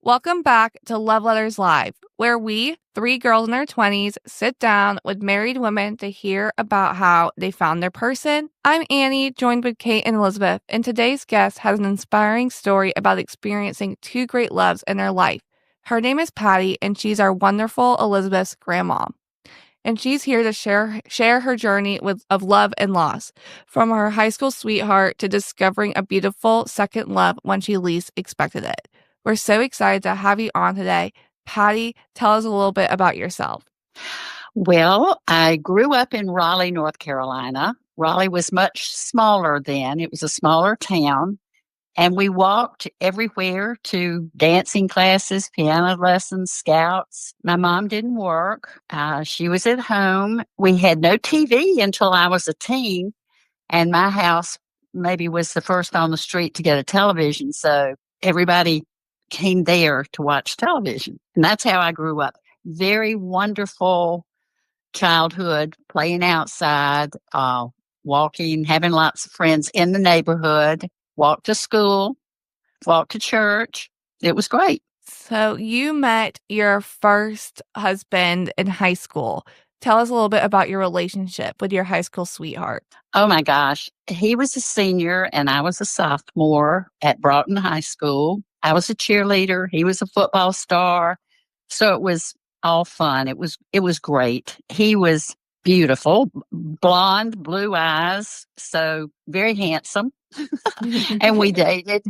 Welcome back to Love Letters Live, where we, three girls in our 20s, sit down with married women to hear about how they found their person. I'm Annie, joined with Kate and Elizabeth, and today's guest has an inspiring story about experiencing two great loves in her life. Her name is Patty, and she's our wonderful Elizabeth's grandma. And she's here to share her journey of love and loss, from her high school sweetheart to discovering a beautiful second love when she least expected it. We're so excited to have you on today. Patty, tell us a little bit about yourself. Well, I grew up in Raleigh, North Carolina. Raleigh was much smaller then. It was a smaller town. And we walked everywhere to dancing classes, piano lessons, scouts. My mom didn't work. She was at home. We had no TV until I was a teen. And my house maybe was the first on the street to get a television. So everybody came there to watch television. And that's how I grew up. Very wonderful childhood, playing outside, walking, having lots of friends in the neighborhood, walked to school, walked to church. It was great. So you met your first husband in high school. Tell us a little bit about your relationship with your high school sweetheart. Oh my gosh. He was a senior and I was a sophomore at Broughton High School. I was a cheerleader. He was a football star. So it was all fun. It was great. He was beautiful, blonde, blue eyes, so very handsome. And we dated.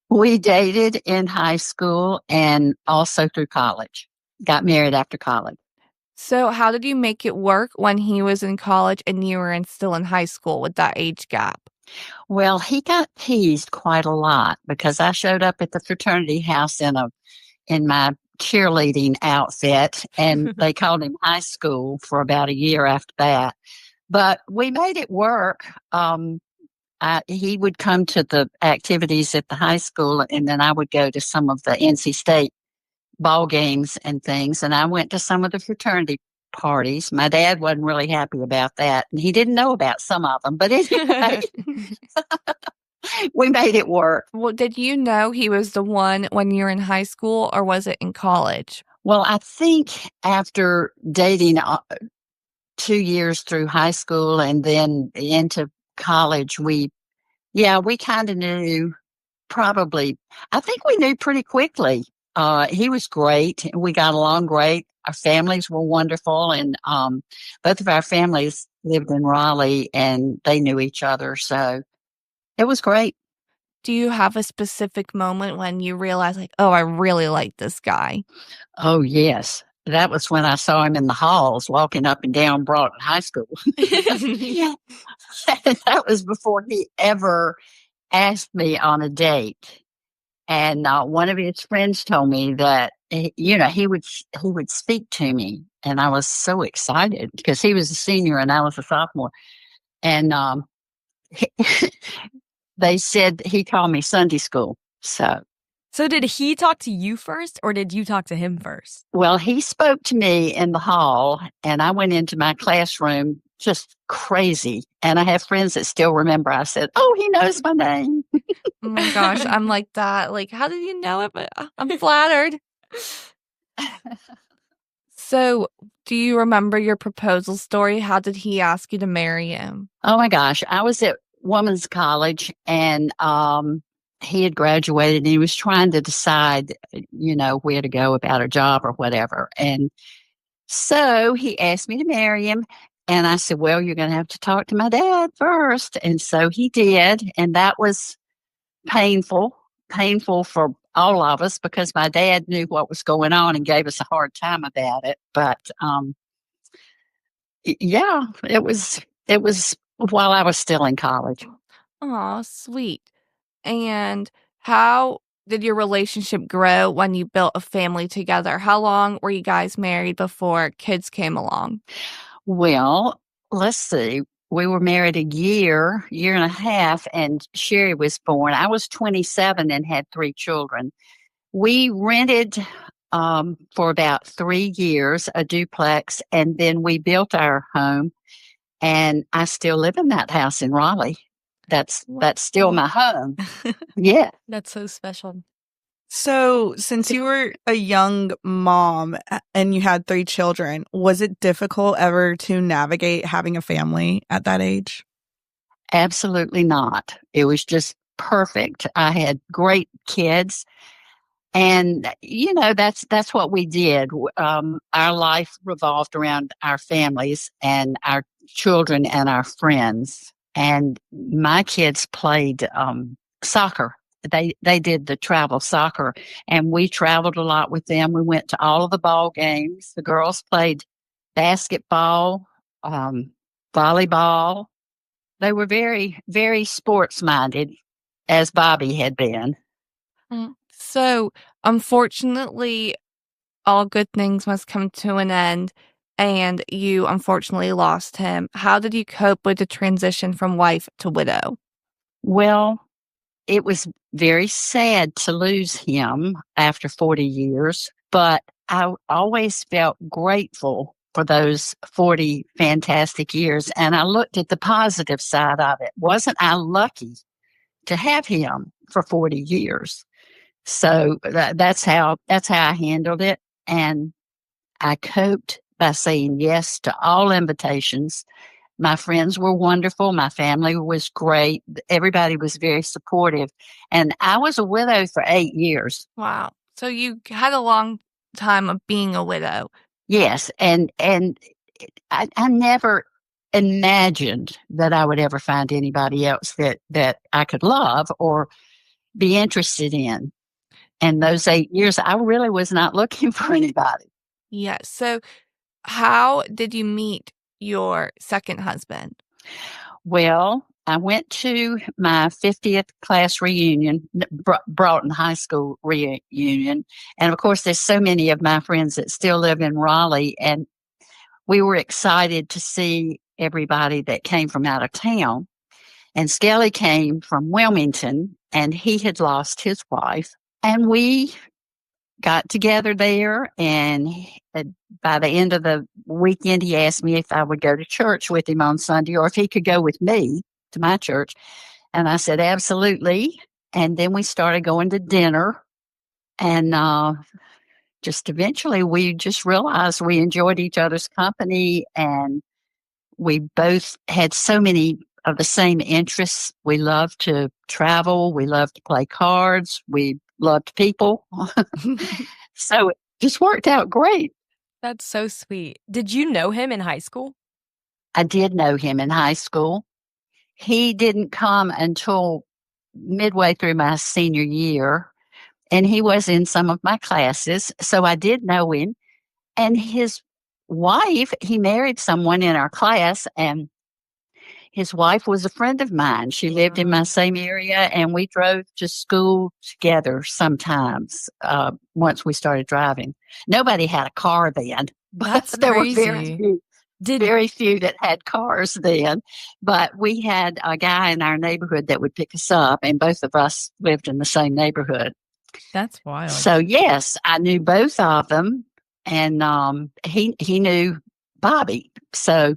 We dated in high school and also through college. Got married after college. So how did you make it work when he was in college and you were still in high school with that age gap? Well, he got teased quite a lot because I showed up at the fraternity house in my cheerleading outfit, and they called him high school for about a year after that. But we made it work. He would come to the activities at the high school, and then I would go to some of the NC State ball games and things. And I went to some of the fraternity parties. My dad wasn't really happy about that, and he didn't know about some of them. But anyway, we made it work. Well, did you know he was the one when you were in high school, or was it in college? Well, I think after dating 2 years through high school and then into college, we kind of knew. Probably, I think we knew pretty quickly. He was great. We got along great. Our families were wonderful, and both of our families lived in Raleigh, and they knew each other. So it was great. Do you have a specific moment when you realized, like, oh, I really like this guy? Oh, yes. That was when I saw him in the halls walking up and down Broughton High School. Yeah. That was before he ever asked me on a date. And one of his friends told me that he would speak to me, and I was so excited because he was a senior and I was a sophomore. And they said he called me Sunday school. So did he talk to you first, or did you talk to him first? Well, he spoke to me in the hall, and I went into my classroom just crazy. And I have friends that still remember. I said, "Oh, he knows my name." Oh my gosh, I'm like that. Like, how did you know it? But I'm flattered. So, do you remember your proposal story? How did he ask you to marry him? Oh my gosh, I was at women's college, and he had graduated, and he was trying to decide, where to go about a job or whatever. And so he asked me to marry him. And I said, "Well, you're going to have to talk to my dad first." And so he did. And that was painful for all of us because my dad knew what was going on and gave us a hard time about it. But yeah, it was while I was still in college. Oh, sweet. And how did your relationship grow when you built a family together? How long were you guys married before kids came along? Well, let's see. We were married a year and a half, and Sherry was born. I was 27 and had 3 children. We rented for about 3 years a duplex, and then we built our home. And I still live in that house in Raleigh. That's still my home. Yeah. That's so special. So, since you were a young mom and you had three children, was it difficult ever to navigate having a family at that age? Absolutely not. It was just perfect. I had great kids. And that's what we did. Our life revolved around our families and our children and our friends. And my kids played soccer. They did the travel soccer, and we traveled a lot with them. We went to all of the ball games. The girls played basketball, um, volleyball. They were very, very sports minded, as Bobby had been. So, unfortunately, all good things must come to an end, and you unfortunately lost him. How did you cope with the transition from wife to widow? Well, it was very sad to lose him after 40 years, but I always felt grateful for those 40 fantastic years. And I looked at the positive side of it. Wasn't I lucky to have him for 40 years? So that's how I handled it. And I coped by saying yes to all invitations. My friends were wonderful. My family was great. Everybody was very supportive. And I was a widow for 8 years. Wow. So you had a long time of being a widow. Yes. And I never imagined that I would ever find anybody else that I could love or be interested in. And those 8 years, I really was not looking for anybody. Yes. So how did you meet your second husband? Well, I went to my 50th class reunion, Broughton High School reunion. And of course, there's so many of my friends that still live in Raleigh. And we were excited to see everybody that came from out of town. And Skelly came from Wilmington, and he had lost his wife. And we got together there. And by the end of the weekend, he asked me if I would go to church with him on Sunday or if he could go with me to my church. And I said, absolutely. And then we started going to dinner. And just eventually, we just realized we enjoyed each other's company. And we both had so many of the same interests. We loved to travel. We loved to play cards. We loved people. So it just worked out great. That's so sweet. Did you know him in high school? I did know him in high school. He didn't come until midway through my senior year, and he was in some of my classes. So I did know him. And his wife, he married someone in our class, and his wife was a friend of mine. She lived in my same area, and we drove to school together sometimes once we started driving. Nobody had a car then, but That's there were crazy. very few that had cars then. But we had a guy in our neighborhood that would pick us up, and both of us lived in the same neighborhood. That's wild. So, yes, I knew both of them, and he knew Bobby. So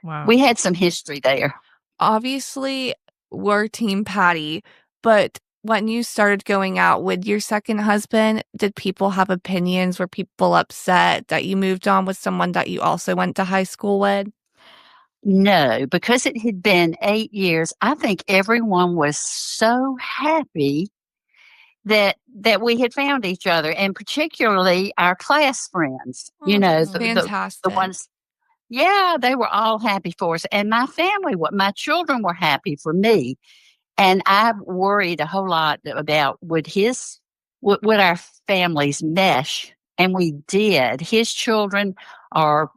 Wow. we had some history there. Obviously, we're Team Patty, but when you started going out with your second husband, did people have opinions? Were people upset that you moved on with someone that you also went to high school with? No, because it had been 8 years, I think everyone was so happy that we had found each other, and particularly our class friends. Oh, that's fantastic. The ones. Yeah, they were all happy for us, and my family, my children were happy for me, and I worried a whole lot about would our families mesh, and we did. His children are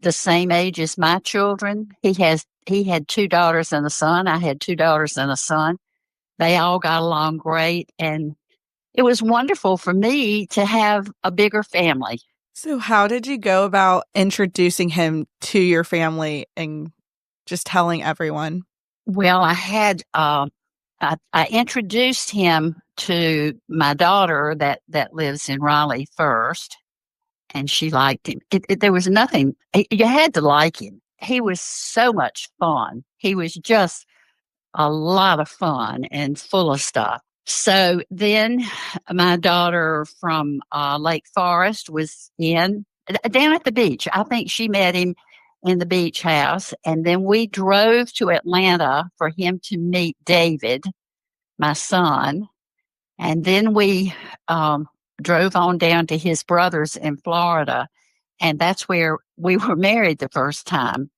the same age as my children. He had two daughters and a son. I had two daughters and a son. They all got along great, and it was wonderful for me to have a bigger family. So, how did you go about introducing him to your family and just telling everyone? Well, I introduced him to my daughter that lives in Raleigh first, and she liked him. There was nothing, you had to like him. He was so much fun. He was just a lot of fun and full of stuff. So then my daughter from Lake Forest was down at the beach. I think she met him in the beach house. And then we drove to Atlanta for him to meet David, my son. And then we drove on down to his brother's in Florida. And that's where we were married the first time.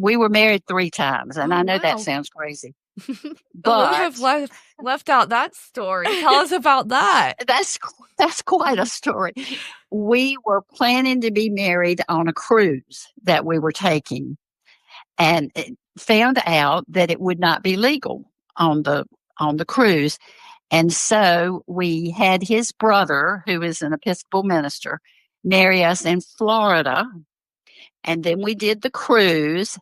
We were married 3 times. And Oh, I know that wow. sounds crazy. Elizabeth But left out that story. Tell us about that. that's quite a story. We were planning to be married on a cruise that we were taking, and found out that it would not be legal on the cruise. And so we had his brother, who is an Episcopal minister, marry us in Florida. And then we did the cruise.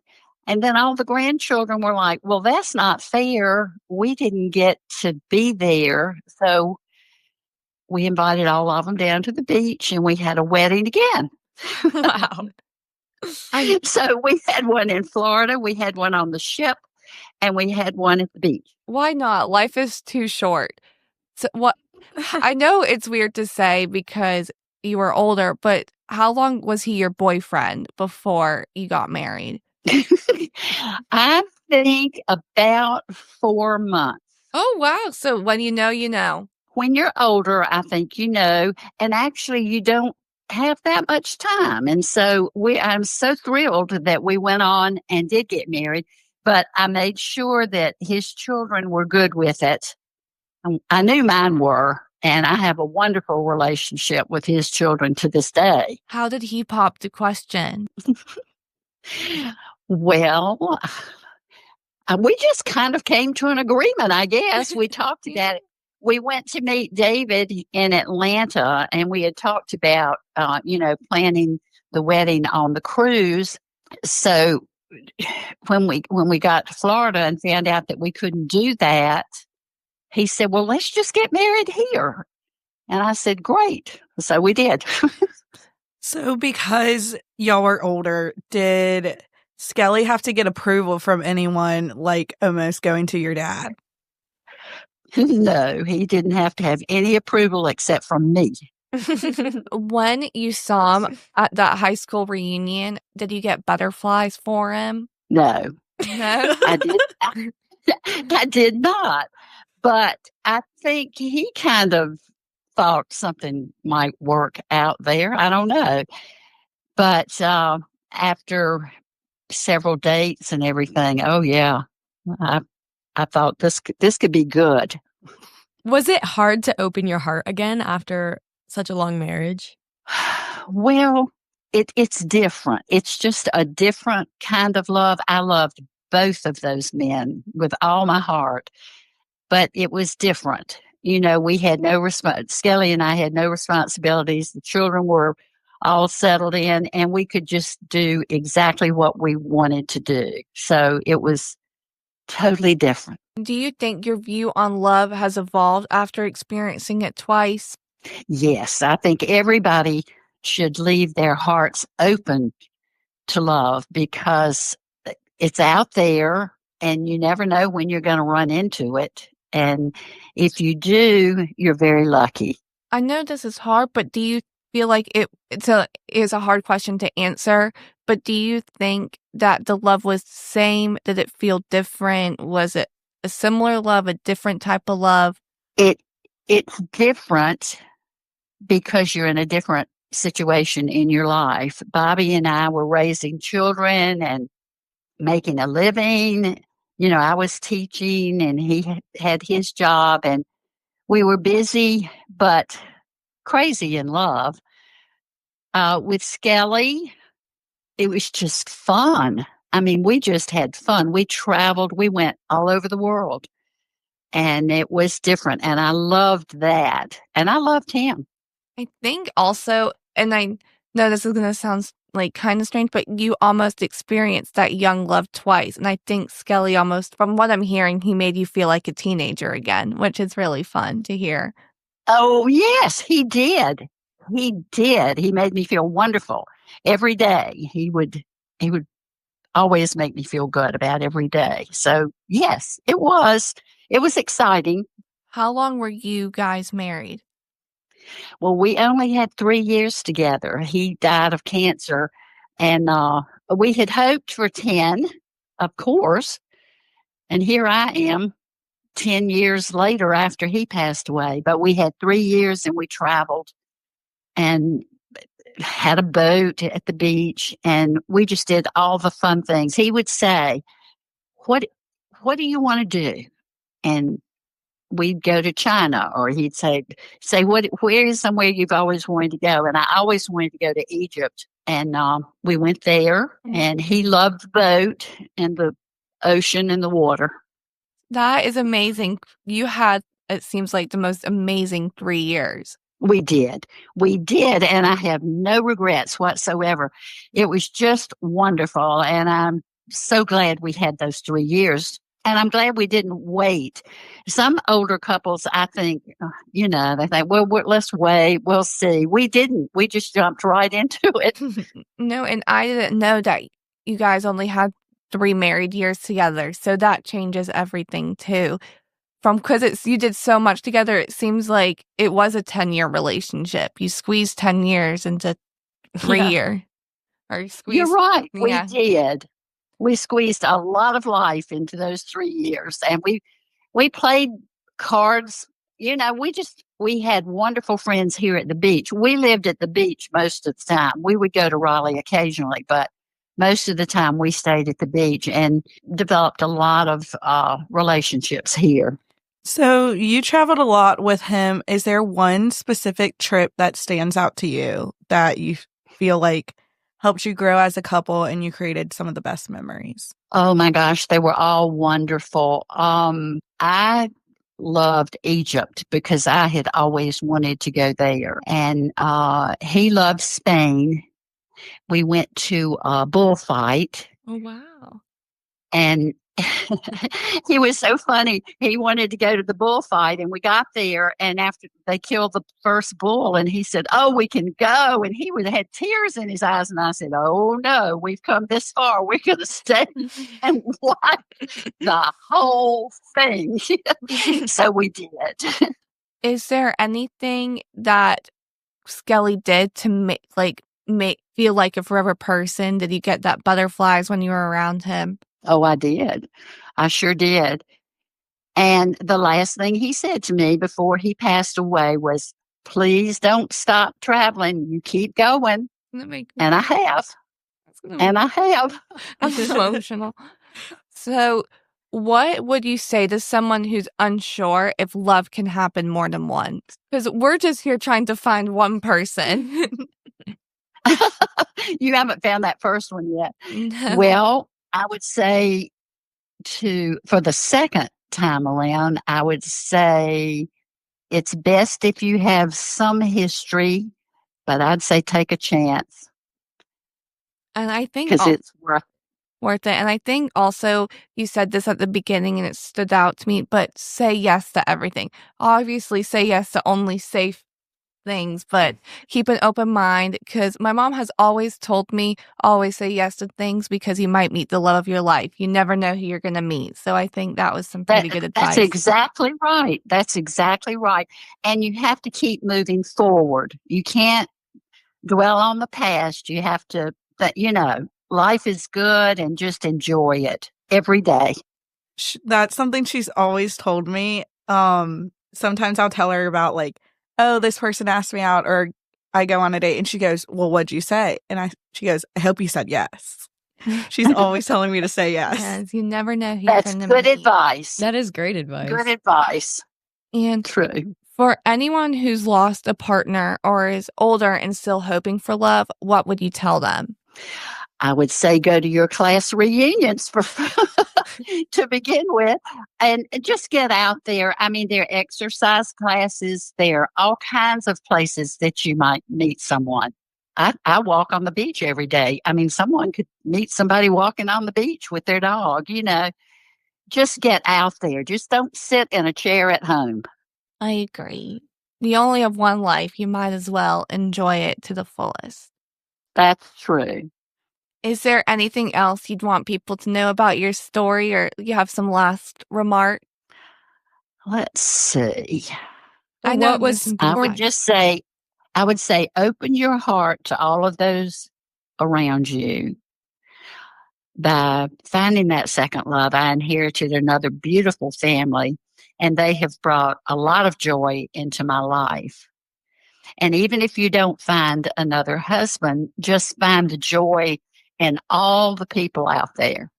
And then all the grandchildren were like, well, that's not fair. We didn't get to be there. So we invited all of them down to the beach and we had a wedding again. Wow. So we had one in Florida, we had one on the ship, and we had one at the beach. Why not? Life is too short. So what I know it's weird to say because you were older, but how long was he your boyfriend before you got married? I think about 4 months. Oh, wow. So when you know, you know. When you're older, I think you know, and actually you don't have that much time. And so I'm so thrilled that we went on and did get married, but I made sure that his children were good with it. I knew mine were, and I have a wonderful relationship with his children to this day. How did he pop the question? Well, we just kind of came to an agreement, I guess. We talked about it. We went to meet David in Atlanta, and we had talked about, planning the wedding on the cruise. So when we got to Florida and found out that we couldn't do that, he said, well, let's just get married here. And I said, great. So we did. So because y'all were older, did Skelly have to get approval from anyone, like almost going to your dad? No, he didn't have to have any approval except from me. When you saw him at that high school reunion, did you get butterflies for him? No, No? I did not. But I think he kind of thought something might work out there. I don't know. But after several dates and everything, oh yeah, I thought this could be good. Was it hard to open your heart again after such a long marriage? Well, it's different. It's just a different kind of love. I loved both of those men with all my heart, but it was different. We had Skelly and I had no responsibilities. The children were all settled in, and we could just do exactly what we wanted to do. So it was totally different. Do you think your view on love has evolved after experiencing it twice? Yes, I think everybody should leave their hearts open to love because it's out there and you never know when you're going to run into it. And if you do, you're very lucky. I know this is hard, but do you feel like it is a hard question to answer, but do you think that the love was the same? Did it feel different? Was it a similar love, a different type of love? It's different because you're in a different situation in your life. Bobby and I were raising children and making a living. I was teaching and he had his job, and we were busy but crazy in love. With Skelly, it was just fun. I mean, we just had fun. We traveled, we went all over the world, and it was different. And I loved that. And I loved him. I think also, and I know this is going to sound like kind of strange, but you almost experienced that young love twice. And I think Skelly almost, from what I'm hearing, he made you feel like a teenager again, which is really fun to hear. Oh, yes, he did. He did. He made me feel wonderful every day. He would always make me feel good about every day. So yes, it was exciting. How long were you guys married? Well, we only had 3 years together. He died of cancer, and we had hoped for 10, of course. And here I am 10 years later after he passed away. But we had 3 years and we traveled and had a boat at the beach, and we just did all the fun things. He would say, What what do you want to do? And we'd go to China, or he'd say, where is somewhere you've always wanted to go? And I always wanted to go to Egypt. And we went there, and he loved the boat and the ocean and the water. That is amazing. You had, it seems like, the most amazing 3 years. We did. We did. And I have no regrets whatsoever. It was just wonderful. And I'm so glad we had those 3 years. And I'm glad we didn't wait. Some older couples, I think, they think, well, let's wait. We'll see. We didn't. We just jumped right into it. No, and I didn't know that you guys only had 3 married years together. So that changes everything too. Because you did so much together, it seems like it was a 10-year relationship. You squeezed 10 years into 3 year. Or You're right. Yeah. We did. We squeezed a lot of life into those 3 years, and we played cards. We had wonderful friends here at the beach. We lived at the beach most of the time. We would go to Raleigh occasionally, but most of the time we stayed at the beach and developed a lot of relationships here. So you traveled a lot with him. Is there one specific trip that stands out to you that you feel like helped you grow as a couple and you created some of the best memories? Oh my gosh, they were all wonderful. I loved Egypt because I had always wanted to go there. And he loved Spain. We went to a bullfight. Oh, wow. And he was so funny. He wanted to go to the bullfight, and we got there. And after they killed the first bull, and he said, "Oh, we can go." And he had tears in his eyes. And I said, "Oh no, we've come this far. We're going to stay and watch the whole thing." So we did. Is there anything that Skelly did to make feel like a forever person? Did you get that butterflies when you were around him? Oh, I did. I sure did. And the last thing he said to me before he passed away was, "Please don't stop traveling. You keep going." And I have. And I have. I'm emotional. So, what would you say to someone who's unsure if love can happen more than once? Because we're just here trying to find one person. You haven't found that first one yet. No. Well, I would say for the second time around, I would say it's best if you have some history, but I'd say take a chance. And I think because it's worth it. And I think also you said this at the beginning and it stood out to me, but say yes to everything. Obviously, say yes to only safe things, but keep an open mind, because my mom has always told me, always say yes to things because you might meet the love of your life. You never know who you're going to meet. So I think that was some pretty good advice. That's exactly right. That's exactly right. And you have to keep moving forward. You can't dwell on the past. You have to, life is good and just enjoy it every day. That's something she's always told me. Sometimes I'll tell her about oh, this person asked me out, or I go on a date and she goes, "Well, what'd you say?" And she goes, "I hope you said yes." She's always telling me to say yes. Yes, you never know who That's you're good advice. That is great advice. Good advice. And true. For anyone who's lost a partner or is older and still hoping for love, what would you tell them? I would say go to your class reunions to begin with, and just get out there. I mean, there are exercise classes. There are all kinds of places that you might meet someone. I walk on the beach every day. I mean, someone could meet somebody walking on the beach with their dog, Just get out there. Just don't sit in a chair at home. I agree. You only have one life. You might as well enjoy it to the fullest. That's true. Is there anything else you'd want people to know about your story, or you have some last remark? Let's see. I Well, know what there's was some I good would advice. just say, I would say, open your heart to all of those around you. By finding that second love, I inherited another beautiful family, and they have brought a lot of joy into my life. And even if you don't find another husband, just find the joy in all the people out there.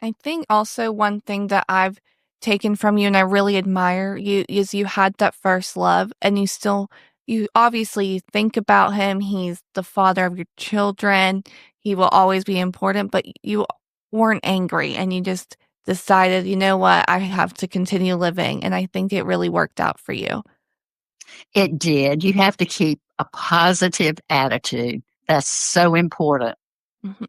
I think also one thing that I've taken from you and I really admire you is you had that first love and you obviously think about him. He's the father of your children. He will always be important, but you weren't angry and you just decided, you know what, I have to continue living. And I think it really worked out for you. It did. You have to keep a positive attitude. That's so important.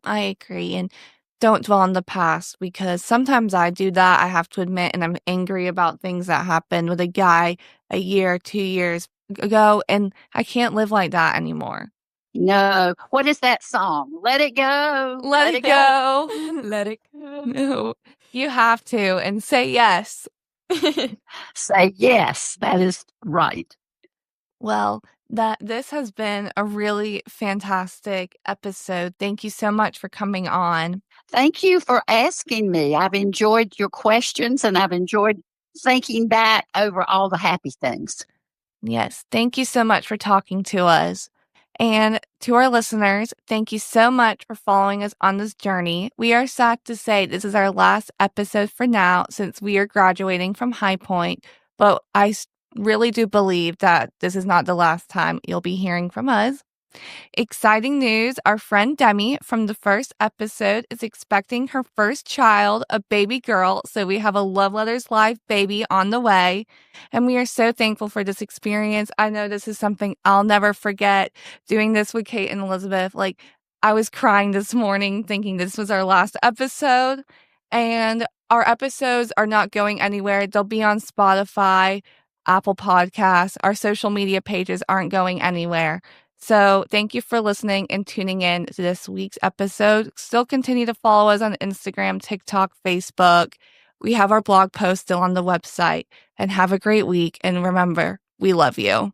I agree. And don't dwell on the past because sometimes I do that. I have to admit, and I'm angry about things that happened with a guy a year, 2 years ago, and I can't live like that anymore. No. What is that song? Let it go. Let it go. Let it go. No, you have to and say yes. Say yes. That is right. Well, that this has been a really fantastic episode. Thank you so much for coming on. Thank you for asking me. I've enjoyed your questions and I've enjoyed thinking back over all the happy things. Yes, thank you so much for talking to us. And to our listeners, thank you so much for following us on this journey. We are sad to say this is our last episode for now since we are graduating from High Point, but really do believe that this is not the last time you'll be hearing from us. Exciting news, our friend Demi from the first episode is expecting her first child, a baby girl, so we have a Love Letters Live baby on the way, and we are so thankful for this experience. I know this is something I'll never forget, doing this with Kate and Elizabeth. Like, I was crying this morning thinking this was our last episode, and our episodes are not going anywhere. They'll be on Spotify, Apple Podcasts. Our social media pages aren't going anywhere. So thank you for listening and tuning in to this week's episode. Still continue to follow us on Instagram, TikTok, Facebook. We have our blog post still on the website. And have a great week. And remember, we love you.